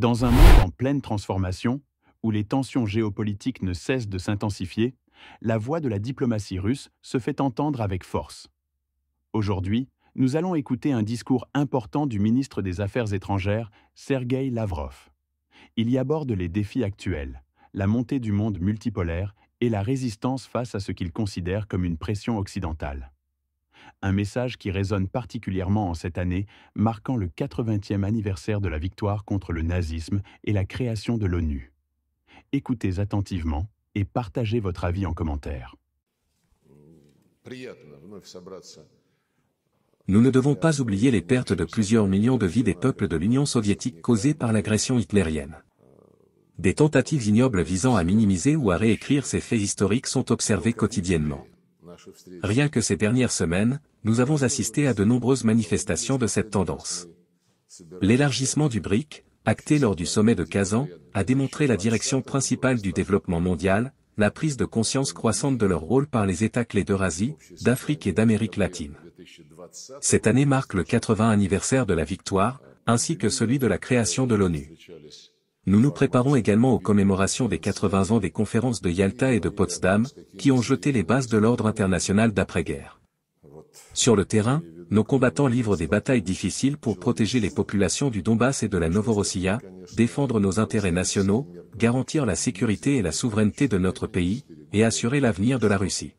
Dans un monde en pleine transformation, où les tensions géopolitiques ne cessent de s'intensifier, la voix de la diplomatie russe se fait entendre avec force. Aujourd'hui, nous allons écouter un discours important du ministre des Affaires étrangères, Sergueï Lavrov. Il y aborde les défis actuels, la montée du monde multipolaire et la résistance face à ce qu'il considère comme une pression occidentale. Un message qui résonne particulièrement en cette année, marquant le 80e anniversaire de la victoire contre le nazisme et la création de l'ONU. Écoutez attentivement et partagez votre avis en commentaire. Nous ne devons pas oublier les pertes de plusieurs millions de vies des peuples de l'Union soviétique causées par l'agression hitlérienne. Des tentatives ignobles visant à minimiser ou à réécrire ces faits historiques sont observées quotidiennement. Rien que ces dernières semaines, nous avons assisté à de nombreuses manifestations de cette tendance. L'élargissement du BRIC, acté lors du sommet de Kazan, a démontré la direction principale du développement mondial, la prise de conscience croissante de leur rôle par les États clés d'Eurasie, d'Afrique et d'Amérique latine. Cette année marque le 80 anniversaire de la victoire, ainsi que celui de la création de l'ONU. Nous nous préparons également aux commémorations des 80 ans des conférences de Yalta et de Potsdam, qui ont jeté les bases de l'ordre international d'après-guerre. Sur le terrain, nos combattants livrent des batailles difficiles pour protéger les populations du Donbass et de la Novorossiya, défendre nos intérêts nationaux, garantir la sécurité et la souveraineté de notre pays, et assurer l'avenir de la Russie.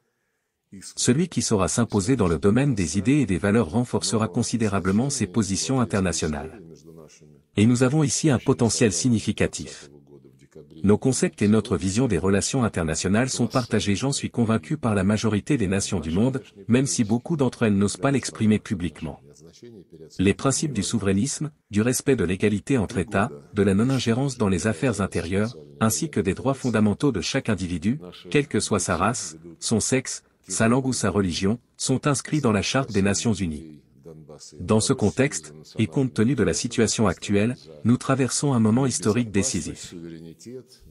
Celui qui saura s'imposer dans le domaine des idées et des valeurs renforcera considérablement ses positions internationales. Et nous avons ici un potentiel significatif. Nos concepts et notre vision des relations internationales sont partagés, j'en suis convaincu, par la majorité des nations du monde, même si beaucoup d'entre elles n'osent pas l'exprimer publiquement. Les principes du souverainisme, du respect de l'égalité entre États, de la non-ingérence dans les affaires intérieures, ainsi que des droits fondamentaux de chaque individu, quelle que soit sa race, son sexe, sa langue ou sa religion, sont inscrits dans la Charte des Nations Unies. Dans ce contexte, et compte tenu de la situation actuelle, nous traversons un moment historique décisif.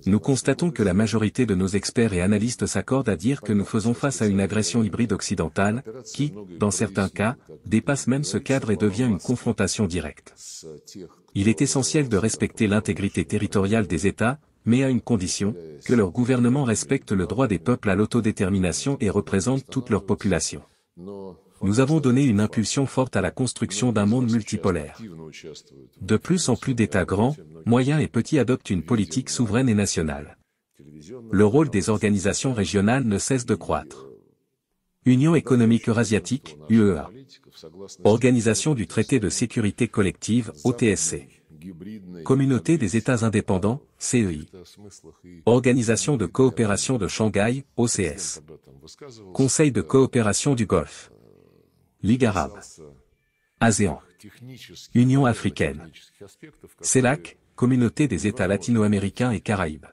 Nous constatons que la majorité de nos experts et analystes s'accordent à dire que nous faisons face à une agression hybride occidentale, qui, dans certains cas, dépasse même ce cadre et devient une confrontation directe. Il est essentiel de respecter l'intégrité territoriale des États, mais à une condition, que leur gouvernement respecte le droit des peuples à l'autodétermination et représente toute leur population. Nous avons donné une impulsion forte à la construction d'un monde multipolaire. De plus en plus d'États grands, moyens et petits adoptent une politique souveraine et nationale. Le rôle des organisations régionales ne cesse de croître. Union économique eurasiatique, UEA. Organisation du traité de sécurité collective, OTSC. Communauté des États indépendants, CEI. Organisation de coopération de Shanghai, OCS. Conseil de coopération du Golfe. Ligue arabe. ASEAN. Union africaine. CELAC, Communauté des États latino-américains et caraïbes.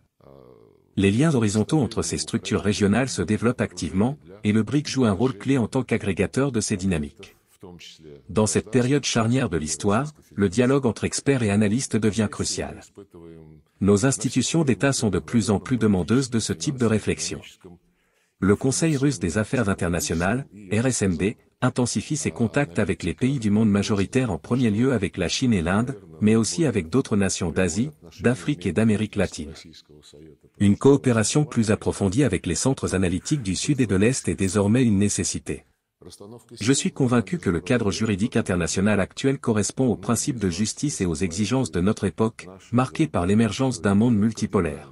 Les liens horizontaux entre ces structures régionales se développent activement, et le BRIC joue un rôle clé en tant qu'agrégateur de ces dynamiques. Dans cette période charnière de l'histoire, le dialogue entre experts et analystes devient crucial. Nos institutions d'État sont de plus en plus demandeuses de ce type de réflexion. Le Conseil russe des affaires internationales, RSMD, intensifie ses contacts avec les pays du monde majoritaire, en premier lieu avec la Chine et l'Inde, mais aussi avec d'autres nations d'Asie, d'Afrique et d'Amérique latine. Une coopération plus approfondie avec les centres analytiques du Sud et de l'Est est désormais une nécessité. Je suis convaincu que le cadre juridique international actuel correspond aux principes de justice et aux exigences de notre époque, marquée par l'émergence d'un monde multipolaire.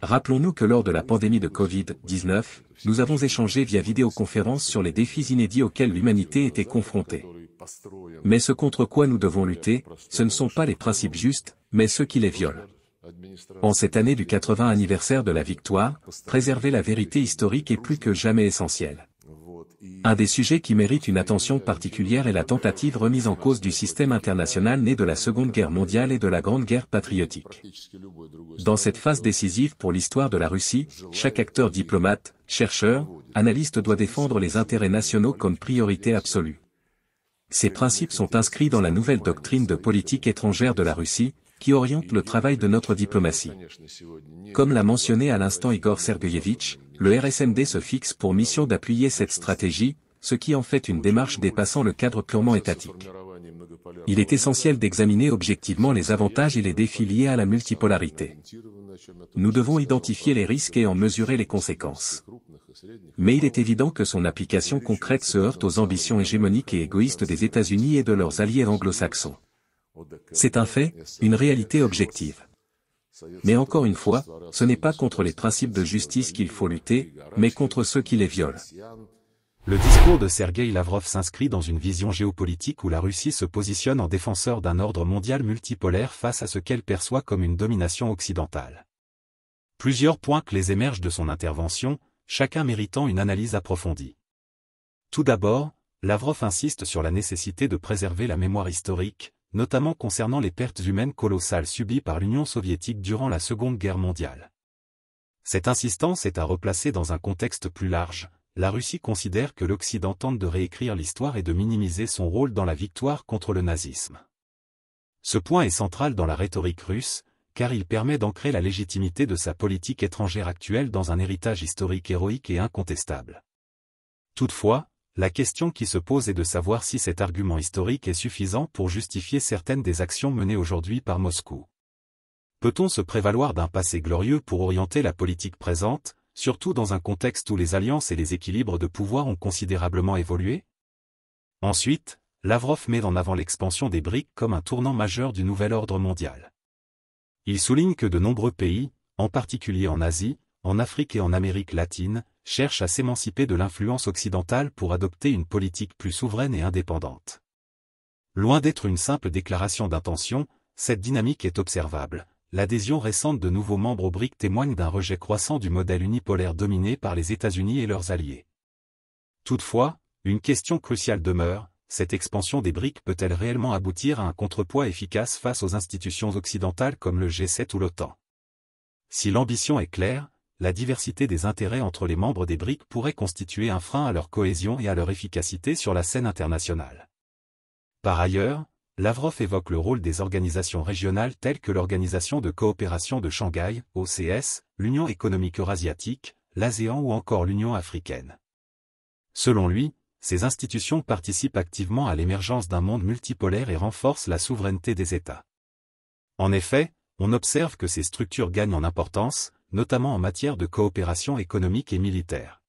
Rappelons-nous que lors de la pandémie de Covid-19, nous avons échangé via vidéoconférence sur les défis inédits auxquels l'humanité était confrontée. Mais ce contre quoi nous devons lutter, ce ne sont pas les principes justes, mais ceux qui les violent. En cette année du 80 anniversaire de la victoire, préserver la vérité historique est plus que jamais essentiel. Un des sujets qui mérite une attention particulière est la tentative remise en cause du système international né de la Seconde Guerre mondiale et de la Grande Guerre patriotique. Dans cette phase décisive pour l'histoire de la Russie, chaque acteur diplomate, chercheur, analyste doit défendre les intérêts nationaux comme priorité absolue. Ces principes sont inscrits dans la nouvelle doctrine de politique étrangère de la Russie, qui oriente le travail de notre diplomatie. Comme l'a mentionné à l'instant Igor Sergueyevitch, le RSMD se fixe pour mission d'appuyer cette stratégie, ce qui en fait une démarche dépassant le cadre purement étatique. Il est essentiel d'examiner objectivement les avantages et les défis liés à la multipolarité. Nous devons identifier les risques et en mesurer les conséquences. Mais il est évident que son application concrète se heurte aux ambitions hégémoniques et égoïstes des États-Unis et de leurs alliés anglo-saxons. C'est un fait, une réalité objective. Mais encore une fois, ce n'est pas contre les principes de justice qu'il faut lutter, mais contre ceux qui les violent. Le discours de Sergueï Lavrov s'inscrit dans une vision géopolitique où la Russie se positionne en défenseur d'un ordre mondial multipolaire face à ce qu'elle perçoit comme une domination occidentale. Plusieurs points clés émergent de son intervention, chacun méritant une analyse approfondie. Tout d'abord, Lavrov insiste sur la nécessité de préserver la mémoire historique, notamment concernant les pertes humaines colossales subies par l'Union soviétique durant la Seconde Guerre mondiale. Cette insistance est à replacer dans un contexte plus large. La Russie considère que l'Occident tente de réécrire l'histoire et de minimiser son rôle dans la victoire contre le nazisme. Ce point est central dans la rhétorique russe, car il permet d'ancrer la légitimité de sa politique étrangère actuelle dans un héritage historique héroïque et incontestable. Toutefois, la question qui se pose est de savoir si cet argument historique est suffisant pour justifier certaines des actions menées aujourd'hui par Moscou. Peut-on se prévaloir d'un passé glorieux pour orienter la politique présente, surtout dans un contexte où les alliances et les équilibres de pouvoir ont considérablement évolué? Ensuite, Lavrov met en avant l'expansion des BRICS comme un tournant majeur du nouvel ordre mondial. Il souligne que de nombreux pays, en particulier en Asie, en Afrique et en Amérique latine, cherchent à s'émanciper de l'influence occidentale pour adopter une politique plus souveraine et indépendante. Loin d'être une simple déclaration d'intention, cette dynamique est observable. L'adhésion récente de nouveaux membres au BRICS témoigne d'un rejet croissant du modèle unipolaire dominé par les États-Unis et leurs alliés. Toutefois, une question cruciale demeure, cette expansion des BRICS peut-elle réellement aboutir à un contrepoids efficace face aux institutions occidentales comme le G7 ou l'OTAN? Si l'ambition est claire, la diversité des intérêts entre les membres des BRICS pourrait constituer un frein à leur cohésion et à leur efficacité sur la scène internationale. Par ailleurs, Lavrov évoque le rôle des organisations régionales telles que l'Organisation de coopération de Shanghai, OCS, l'Union économique eurasiatique, l'ASEAN ou encore l'Union africaine. Selon lui, ces institutions participent activement à l'émergence d'un monde multipolaire et renforcent la souveraineté des États. En effet, on observe que ces structures gagnent en importance, notamment en matière de coopération économique et militaire.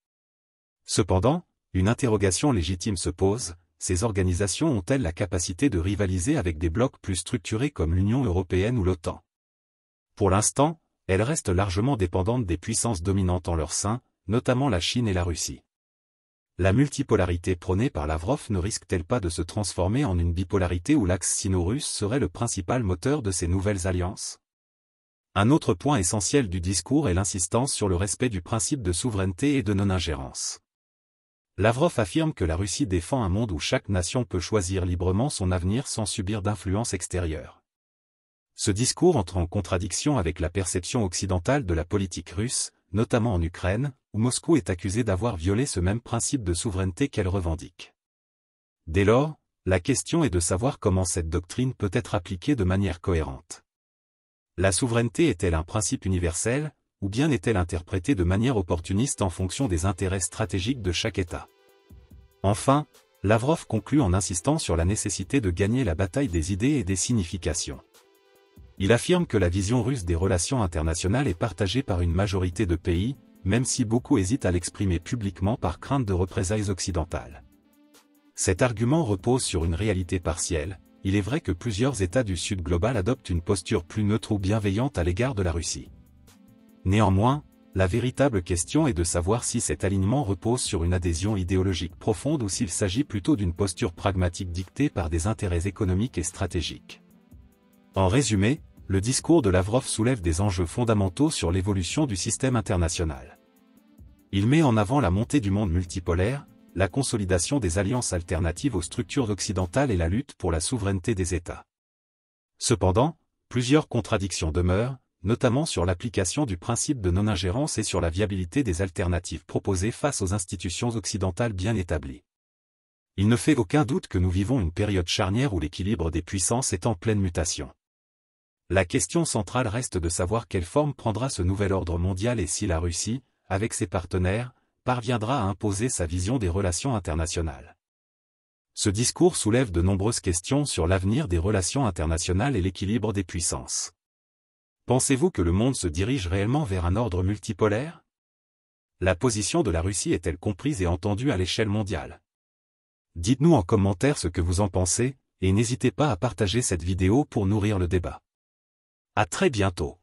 Cependant, une interrogation légitime se pose. Ces organisations ont-elles la capacité de rivaliser avec des blocs plus structurés comme l'Union européenne ou l'OTAN? Pour l'instant, elles restent largement dépendantes des puissances dominantes en leur sein, notamment la Chine et la Russie. La multipolarité prônée par Lavrov ne risque-t-elle pas de se transformer en une bipolarité où l'axe sino-russe serait le principal moteur de ces nouvelles alliances? Un autre point essentiel du discours est l'insistance sur le respect du principe de souveraineté et de non-ingérence. Lavrov affirme que la Russie défend un monde où chaque nation peut choisir librement son avenir sans subir d'influence extérieure. Ce discours entre en contradiction avec la perception occidentale de la politique russe, notamment en Ukraine, où Moscou est accusé d'avoir violé ce même principe de souveraineté qu'elle revendique. Dès lors, la question est de savoir comment cette doctrine peut être appliquée de manière cohérente. La souveraineté est-elle un principe universel, ou bien est-elle interprétée de manière opportuniste en fonction des intérêts stratégiques de chaque État? Enfin, Lavrov conclut en insistant sur la nécessité de gagner la bataille des idées et des significations. Il affirme que la vision russe des relations internationales est partagée par une majorité de pays, même si beaucoup hésitent à l'exprimer publiquement par crainte de représailles occidentales. Cet argument repose sur une réalité partielle. Il est vrai que plusieurs États du Sud global adoptent une posture plus neutre ou bienveillante à l'égard de la Russie. Néanmoins, la véritable question est de savoir si cet alignement repose sur une adhésion idéologique profonde ou s'il s'agit plutôt d'une posture pragmatique dictée par des intérêts économiques et stratégiques. En résumé, le discours de Lavrov soulève des enjeux fondamentaux sur l'évolution du système international. Il met en avant la montée du monde multipolaire, la consolidation des alliances alternatives aux structures occidentales et la lutte pour la souveraineté des États. Cependant, plusieurs contradictions demeurent, notamment sur l'application du principe de non-ingérence et sur la viabilité des alternatives proposées face aux institutions occidentales bien établies. Il ne fait aucun doute que nous vivons une période charnière où l'équilibre des puissances est en pleine mutation. La question centrale reste de savoir quelle forme prendra ce nouvel ordre mondial et si la Russie, avec ses partenaires, parviendra à imposer sa vision des relations internationales. Ce discours soulève de nombreuses questions sur l'avenir des relations internationales et l'équilibre des puissances. Pensez-vous que le monde se dirige réellement vers un ordre multipolaire? La position de la Russie est-elle comprise et entendue à l'échelle mondiale? Dites-nous en commentaire ce que vous en pensez, et n'hésitez pas à partager cette vidéo pour nourrir le débat. À très bientôt.